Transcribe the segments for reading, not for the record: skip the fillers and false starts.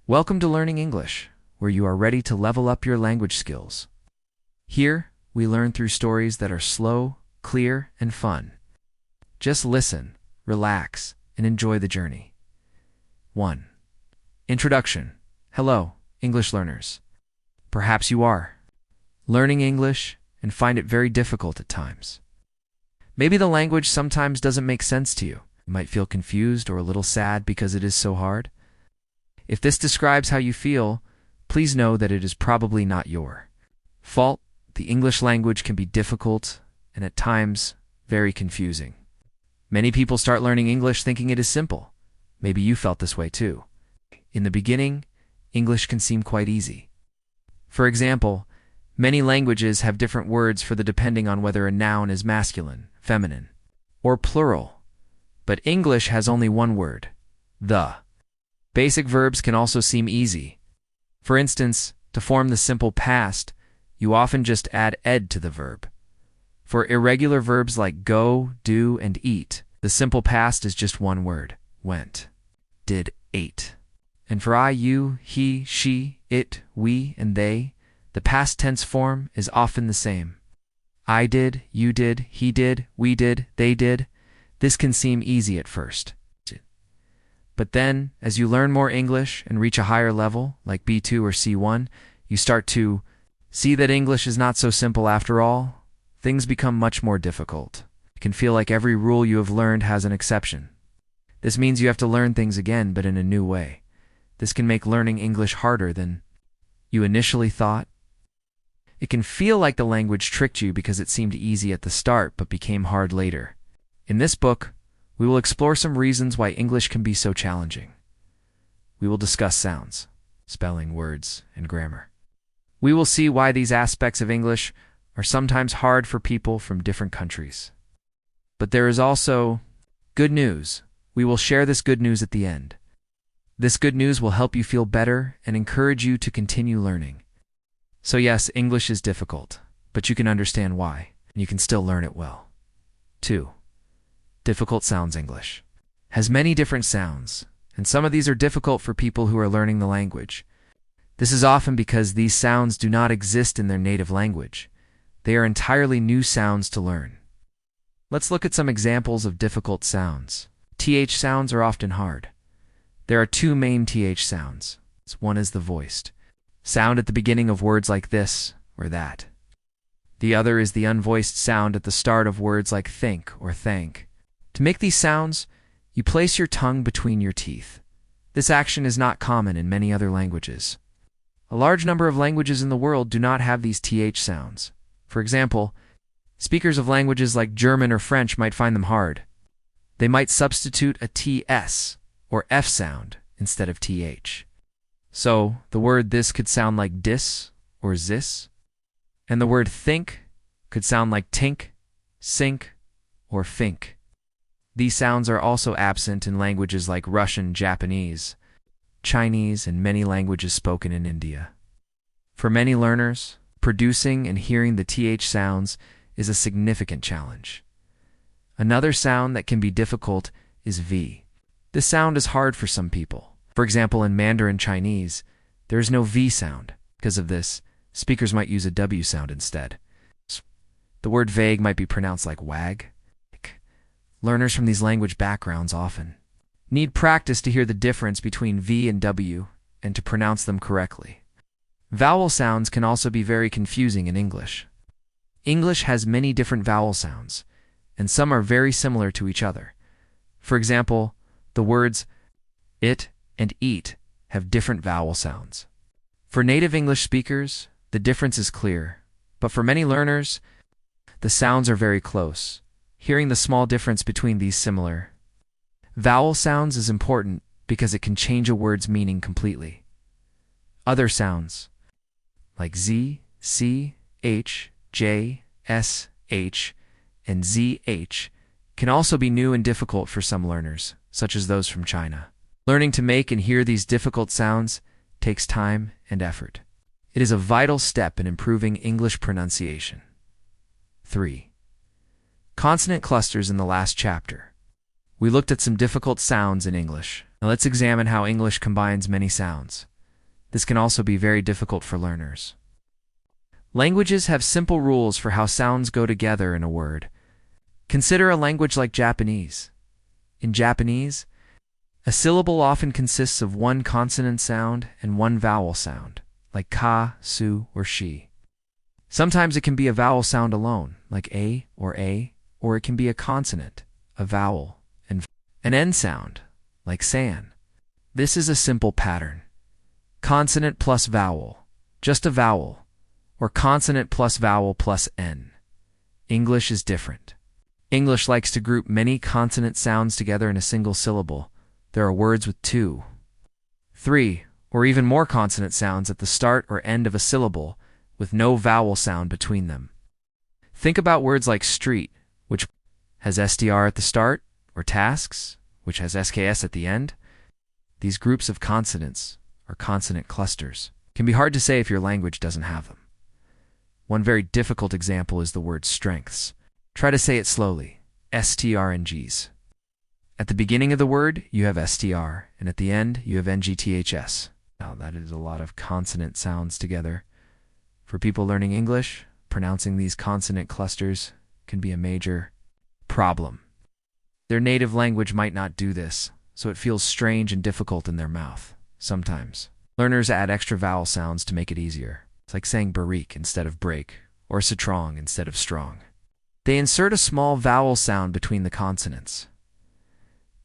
Welcome to Learning English, where you are ready to level up your language skills. Here, we learn through stories that are slow, clear, and fun. Just listen, relax, and enjoy the journey. 1. Introduction. Hello, English learners. Perhaps you are learning English and find it very difficult at times. Maybe the language sometimes doesn't make sense to you. You might feel confused or a little sad because it is so hard. If this describes how you feel, please know that it is probably not your fault. The English language can be difficult and at times very confusing. Many people start learning English thinking it is simple. Maybe you felt this way too. In the beginning, English can seem quite easy. For example, many languages have different words for the depending on whether a noun is masculine, feminine, or plural. But English has only one word, the. Basic verbs can also seem easy. For instance, to form the simple past, you often just add ed to the verb. For irregular verbs like go, do, and eat, the simple past is just one word, went, did, ate. And for I, you, he, she, it, we, and they, the past tense form is often the same. I did, you did, he did, we did, they did. This can seem easy at first. But then, as you learn more English and reach a higher level, like B2 or C1, you start to see that English is not so simple after all. Things become much more difficult. It can feel like every rule you have learned has an exception. This means you have to learn things again, but in a new way. This can make learning English harder than you initially thought. It can feel like the language tricked you because it seemed easy at the start but became hard later. In this book, we will explore some reasons why English can be so challenging. We will discuss sounds, spelling, words, and grammar. We will see why these aspects of English are sometimes hard for people from different countries. But there is also good news. We will share this good news at the end. This good news will help you feel better and encourage you to continue learning. So yes, English is difficult, but you can understand why, and you can still learn it well. 2. Difficult sounds. English has many different sounds, and some of these are difficult for people who are learning the language. This is often because these sounds do not exist in their native language. They are entirely new sounds to learn. Let's look at some examples of difficult sounds. TH sounds are often hard. There are two main TH sounds. One is the voiced sound at the beginning of words like this or that. The other is the unvoiced sound at the start of words like think or thank. To make these sounds, you place your tongue between your teeth. This action is not common in many other languages. A large number of languages in the world do not have these TH sounds. For example, speakers of languages like German or French might find them hard. They might substitute a TS or F sound instead of TH. So, the word this could sound like dis or zis, and the word think could sound like tink, sink, or fink. These sounds are also absent in languages like Russian, Japanese, Chinese, and many languages spoken in India. For many learners, producing and hearing the TH sounds is a significant challenge. Another sound that can be difficult is V. This sound is hard for some people. For example, in Mandarin Chinese, there is no V sound. Because of this, speakers might use a W sound instead. The word vague might be pronounced like wag. Learners from these language backgrounds often need practice to hear the difference between V and W and to pronounce them correctly. Vowel sounds can also be very confusing in English. English has many different vowel sounds, and some are very similar to each other. For example, the words it and eat have different vowel sounds. For native English speakers, the difference is clear, but for many learners, the sounds are very close. Hearing the small difference between these similar vowel sounds is important because it can change a word's meaning completely. Other sounds, like Z, C, H, J, S, H, and ZH, can also be new and difficult for some learners, such as those from China. Learning to make and hear these difficult sounds takes time and effort. It is a vital step in improving English pronunciation. 3. Consonant clusters. In the last chapter, we looked at some difficult sounds in English. Now let's examine how English combines many sounds. This can also be very difficult for learners. Languages have simple rules for how sounds go together in a word. Consider a language like Japanese. In Japanese, a syllable often consists of one consonant sound and one vowel sound, like ka, su, or shi. Sometimes it can be a vowel sound alone, like a, or it can be a consonant, a vowel, and an end sound, like san. This is a simple pattern. Consonant plus vowel, just a vowel, or consonant plus vowel plus n. English is different. English likes to group many consonant sounds together in a single syllable. There are words with 2, 3, or even more consonant sounds at the start or end of a syllable, with no vowel sound between them. Think about words like street, which has STR at the start, or tasks, which has SKS at the end. These groups of consonants, or consonant clusters, can be hard to say if your language doesn't have them. One very difficult example is the word strengths. Try to say it slowly, STRNGs. At the beginning of the word, you have STR, and at the end, you have NGTHS. Now, that is a lot of consonant sounds together. For people learning English, pronouncing these consonant clusters can be a major problem. Their native language might not do this, so it feels strange and difficult in their mouth. Sometimes, learners add extra vowel sounds to make it easier. It's like saying barik instead of break, or satrong instead of strong. They insert a small vowel sound between the consonants.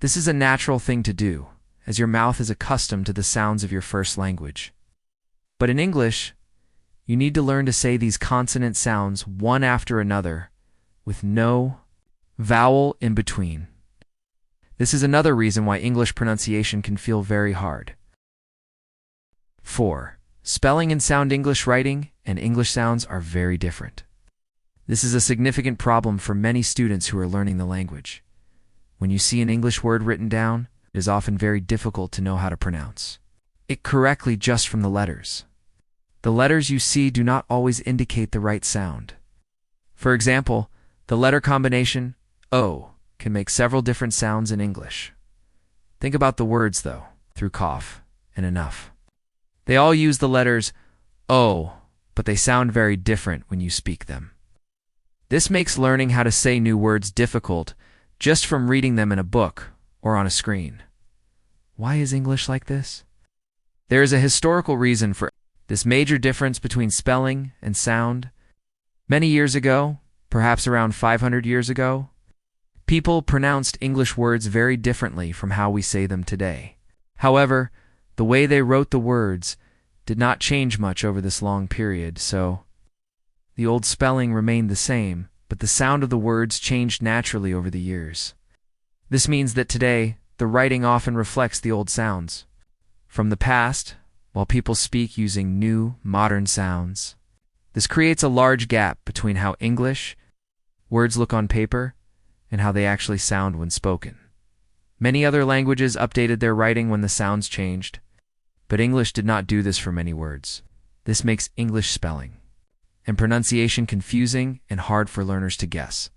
This is a natural thing to do, as your mouth is accustomed to the sounds of your first language. But in English, you need to learn to say these consonant sounds one after another, with no vowel in between. This is another reason why English pronunciation can feel very hard. 4. Spelling and sound. English writing and English sounds are very different. This is a significant problem for many students who are learning the language. When you see an English word written down, it is often very difficult to know how to pronounce it correctly just from the letters. The letters you see do not always indicate the right sound. For example, the letter combination O can make several different sounds in English. Think about the words, though, through cough and enough. They all use the letters O, but they sound very different when you speak them. This makes learning how to say new words difficult just from reading them in a book or on a screen. Why is English like this? There is a historical reason for this major difference between spelling and sound. Many years ago, perhaps around 500 years ago, people pronounced English words very differently from how we say them today. However, the way they wrote the words did not change much over this long period, so the old spelling remained the same, but the sound of the words changed naturally over the years. This means that today, the writing often reflects the old sounds from the past, while people speak using new, modern sounds. This creates a large gap between how English words look on paper and how they actually sound when spoken. Many other languages updated their writing when the sounds changed, but English did not do this for many words. This makes English spelling and pronunciation confusing and hard for learners to guess.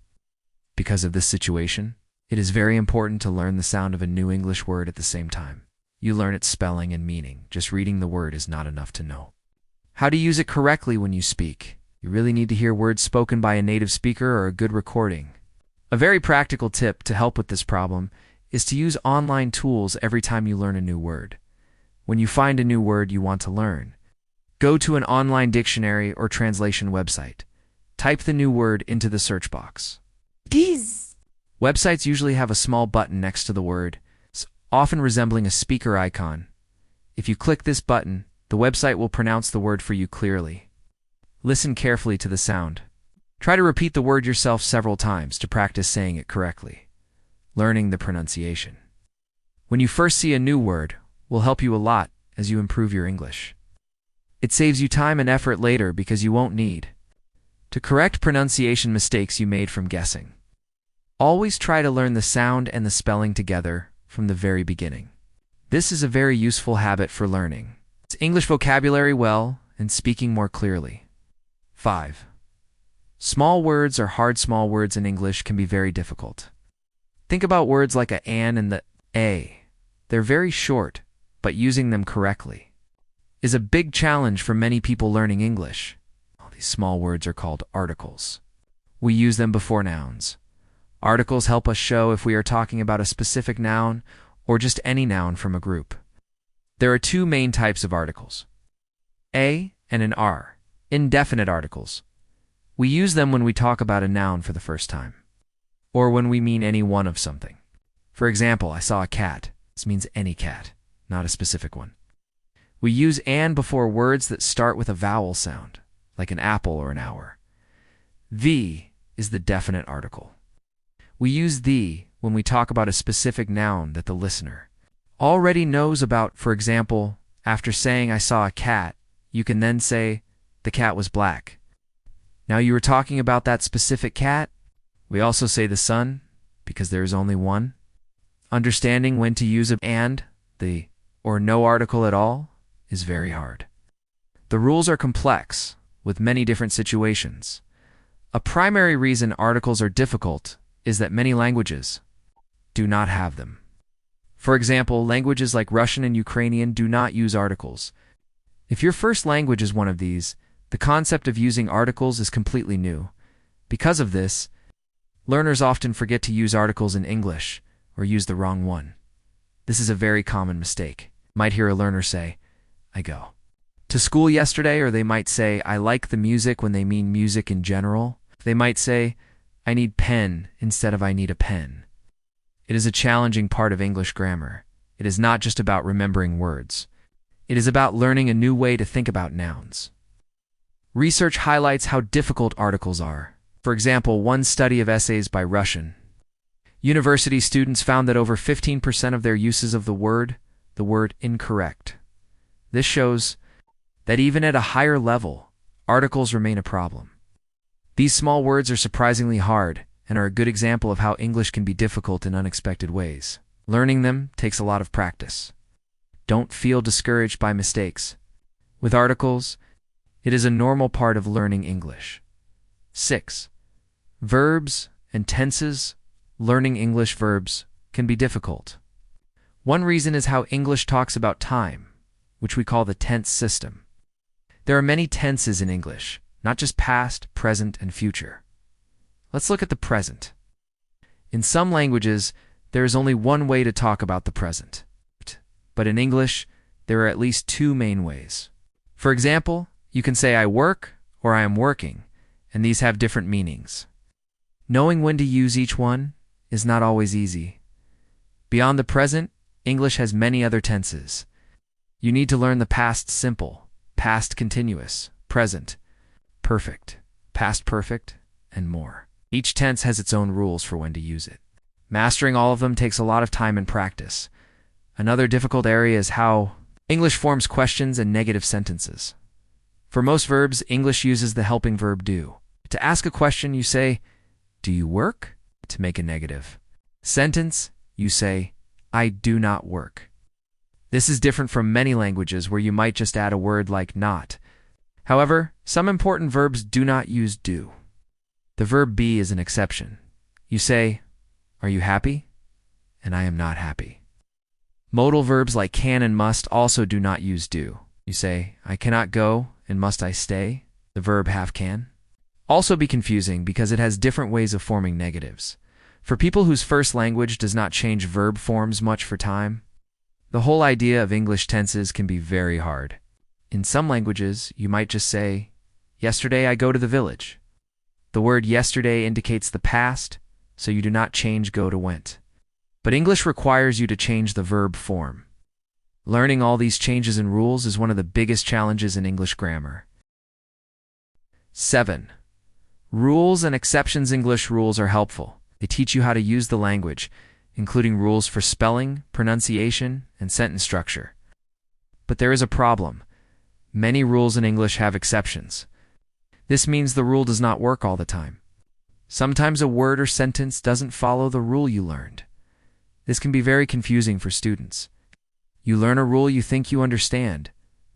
Because of this situation, it is very important to learn the sound of a new English word at the same time. You learn its spelling and meaning. Just reading the word is not enough to know how to use it correctly when you speak. You really need to hear words spoken by a native speaker or a good recording. A very practical tip to help with this problem is to use online tools every time you learn a new word. When you find a new word you want to learn, go to an online dictionary or translation website. Type the new word into the search box. These Websites usually have a small button next to the word, often resembling a speaker icon. If you click this button, the website will pronounce the word for you clearly. Listen carefully to the sound. Try to repeat the word yourself several times to practice saying it correctly. Learning the pronunciation when you first see a new word will help you a lot as you improve your English. It saves you time and effort later because you won't need to correct pronunciation mistakes you made from guessing. Always try to learn the sound and the spelling together from the very beginning. This is a very useful habit for learning English vocabulary well and speaking more clearly. 5. Small words or hard small words in English can be very difficult. Think about words like a an and the a. They're very short, but using them correctly is a big challenge for many people learning English. These small words are called articles. We use them before nouns. Articles help us show if we are talking about a specific noun or just any noun from a group. There are two main types of articles: a and an r, indefinite articles. We use them when we talk about a noun for the first time, or when we mean any one of something. For example, I saw a cat. This means any cat, not a specific one. We use and before words that start with a vowel sound, like an apple or an hour. The is the definite article. We use the when we talk about a specific noun that the listener already knows about. For example, after saying I saw a cat, you can then say the cat was black. Now you were talking about that specific cat. We also say the sun because there is only one. Understanding when to use a and, the, or no article at all is very hard. The rules are complex, with many different situations. A primary reason articles are difficult is that many languages do not have them. For example, languages like Russian and Ukrainian do not use articles. If your first language is one of these, the concept of using articles is completely new. Because of this, learners often forget to use articles in English or use the wrong one. This is a very common mistake. You might hear a learner say, I go to school yesterday, or they might say, I like the music when they mean music in general. They might say, I need pen instead of I need a pen. It is a challenging part of English grammar. It is not just about remembering words. It is about learning a new way to think about nouns. Research highlights how difficult articles are. For example, one study of essays by Russian university students found that over 15% of their uses of the word incorrect. This shows that even at a higher level, articles remain a problem. These small words are surprisingly hard and are a good example of how English can be difficult in unexpected ways. Learning them takes a lot of practice. Don't feel discouraged by mistakes. With articles, it is a normal part of learning English. 6. Verbs and tenses. Learning English verbs can be difficult. One reason is how English talks about time, which we call the tense system. There are many tenses in English, not just past, present, and future. Let's look at the present. In some languages, there is only one way to talk about the present. But in English, there are at least two main ways. For example, you can say I work or I am working, and these have different meanings. Knowing when to use each one is not always easy. Beyond the present, English has many other tenses. You need to learn the past simple, past continuous, present, perfect, past perfect, and more. Each tense has its own rules for when to use it. Mastering all of them takes a lot of time and practice. Another difficult area is how English forms questions and negative sentences. For most verbs, English uses the helping verb do. To ask a question, you say, do you work? To make a negative sentence, you say, I do not work. This is different from many languages where you might just add a word like not. However, some important verbs do not use do. The verb be is an exception. You say, are you happy? And I am not happy. Modal verbs like can and must also do not use do. You say, I cannot go, and must I stay? The verb have can. Also be confusing because it has different ways of forming negatives. For people whose first language does not change verb forms much for time, the whole idea of English tenses can be very hard. In some languages, you might just say, yesterday I go to the village. The word yesterday indicates the past, so you do not change go to went. But English requires you to change the verb form. Learning all these changes and rules is one of the biggest challenges in English grammar. 7. Rules and exceptions. English rules are helpful. They teach you how to use the language, including rules for spelling, pronunciation, and sentence structure. But there is a problem. Many rules in English have exceptions. This means the rule does not work all the time. Sometimes a word or sentence doesn't follow the rule you learned. This can be very confusing for students. You learn a rule you think you understand,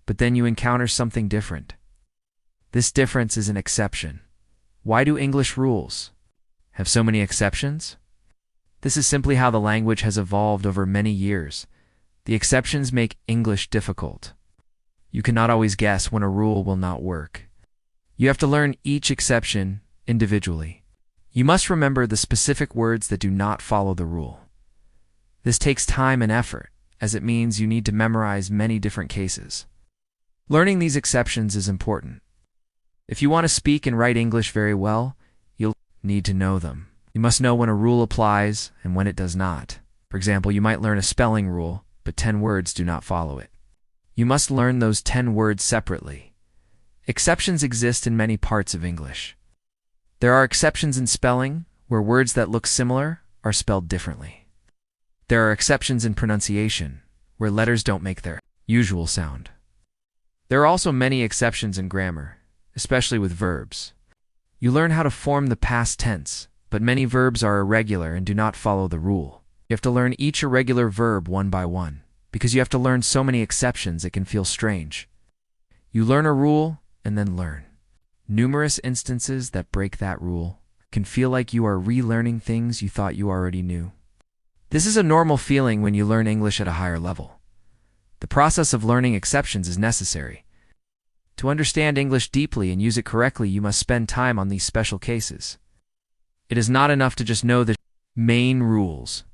but then you encounter something different. This difference is an exception. Why do English rules have so many exceptions? This is simply how the language has evolved over many years. The exceptions make English difficult. You cannot always guess when a rule will not work. You have to learn each exception individually. You must remember the specific words that do not follow the rule. This takes time and effort, as it means you need to memorize many different cases. Learning these exceptions is important. If you want to speak and write English very well, you'll need to know them. You must know when a rule applies and when it does not. For example, you might learn a spelling rule, but 10 words do not follow it. You must learn those 10 words separately. Exceptions exist in many parts of English. There are exceptions in spelling, where words that look similar are spelled differently. There are exceptions in pronunciation, where letters don't make their usual sound. There are also many exceptions in grammar, especially with verbs. You learn how to form the past tense, but many verbs are irregular and do not follow the rule. You have to learn each irregular verb one by one. Because you have to learn so many exceptions, it can feel strange. You learn a rule and then learn. Numerous instances that break that rule can feel like you are relearning things you thought you already knew. This is a normal feeling when you learn English at a higher level. The process of learning exceptions is necessary. To understand English deeply and use it correctly, you must spend time on these special cases. It is not enough to just know the main rules.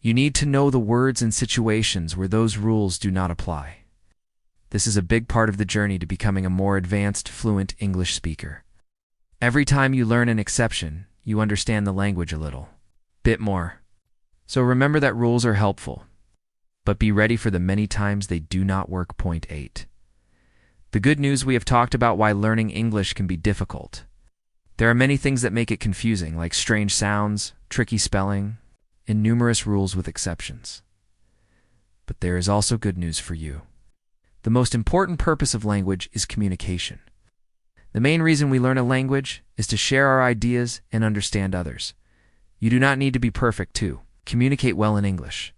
You need to know the words and situations where those rules do not apply. This is a big part of the journey to becoming a more advanced, fluent English speaker. Every time you learn an exception, you understand the language a little bit more. So remember that rules are helpful, but be ready for the many times they do not work. Point 8. The good news: we have talked about why learning English can be difficult. There are many things that make it confusing, like strange sounds, tricky spelling, and numerous rules with exceptions. But there is also good news for you. The most important purpose of language is communication. The main reason we learn a language is to share our ideas and understand others. You do not need to be perfect to communicate well in English.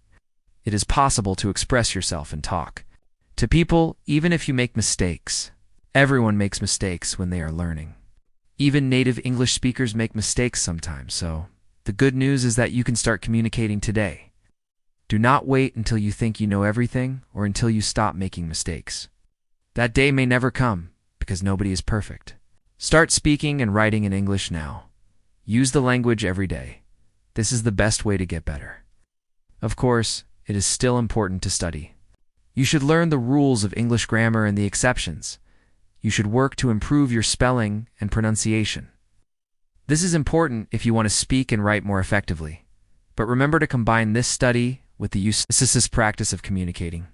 It is possible to express yourself and talk to people even if you make mistakes. Everyone makes mistakes when they are learning. Even native English speakers make mistakes sometimes, so the good news is that you can start communicating today. Do not wait until you think you know everything or until you stop making mistakes. That day may never come because nobody is perfect. Start speaking and writing in English now. Use the language every day. This is the best way to get better. Of course, it is still important to study. You should learn the rules of English grammar and the exceptions. You should work to improve your spelling and pronunciation. This is important if you want to speak and write more effectively. But remember to combine this study with the useless practice of communicating.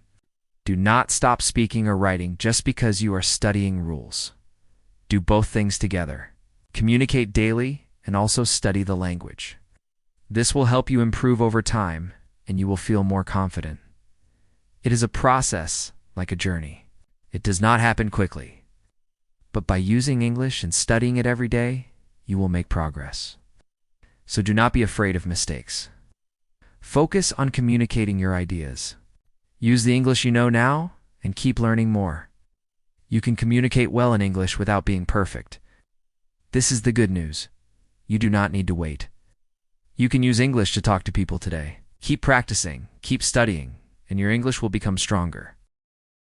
Do not stop speaking or writing just because you are studying rules. Do both things together. Communicate daily and also study the language. This will help you improve over time and you will feel more confident. It is a process, like a journey. It does not happen quickly. But by using English and studying it every day, you will make progress. So do not be afraid of mistakes. Focus on communicating your ideas. Use the English you know now and keep learning more. You can communicate well in English without being perfect. This is the good news. You do not need to wait. You can use English to talk to people today. Keep practicing, keep studying, and your English will become stronger.